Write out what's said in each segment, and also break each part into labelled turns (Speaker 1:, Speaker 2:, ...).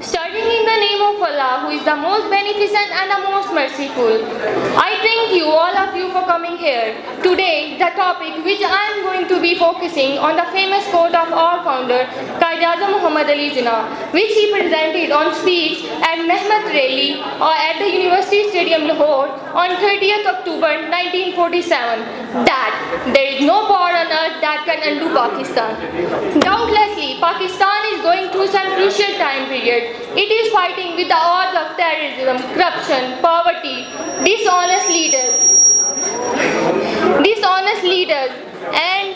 Speaker 1: Starting in the name of Allah, who is the most beneficent and the most merciful. I thank you, all of you, for coming here. Today, the topic which I am going to be focusing on the famous quote of our founder, Quaid-e-Azam Muhammad Ali Jinnah, which he presented on speech at Mehmet Rally at the University Stadium Lahore on 30th October 1947, that there is no power on earth that can undo Pakistan. Doubtlessly, Pakistan is going through some crucial time period. It is fighting with the odds of terrorism, corruption, poverty, dishonest leaders, and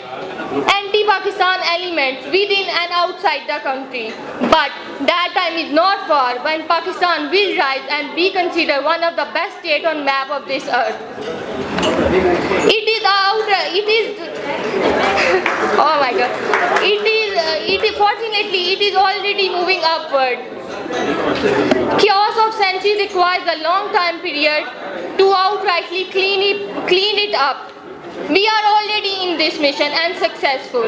Speaker 1: anti-Pakistan elements within and outside the country. But that time is not far when Pakistan will rise and be considered one of the best states on map of this earth. Oh my God. Fortunately, it is already moving upward. Chaos of centuries requires a long time period to outrightly clean it up. We are already in this mission and successful.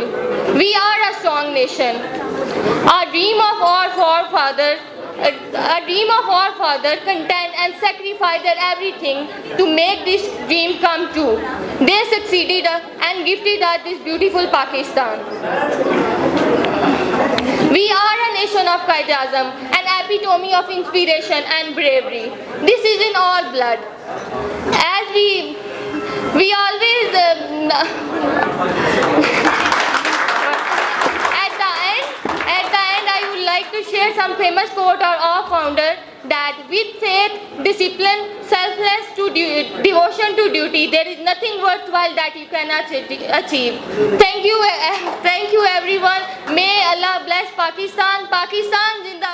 Speaker 1: We are a strong nation. A dream of our forefathers contend and sacrificed everything to make this dream come true. They succeeded and gifted us this beautiful Pakistan. We are a nation of Quaid-e-Azam, an epitome of inspiration and bravery. This is in our blood. As we always at the end, I would like to share some famous quote of our founder that with faith, discipline, selfless to devotion to duty, there is nothing worthwhile that you cannot achieve. Thank you everyone. May Allah bless Pakistan. Pakistan Zindabad.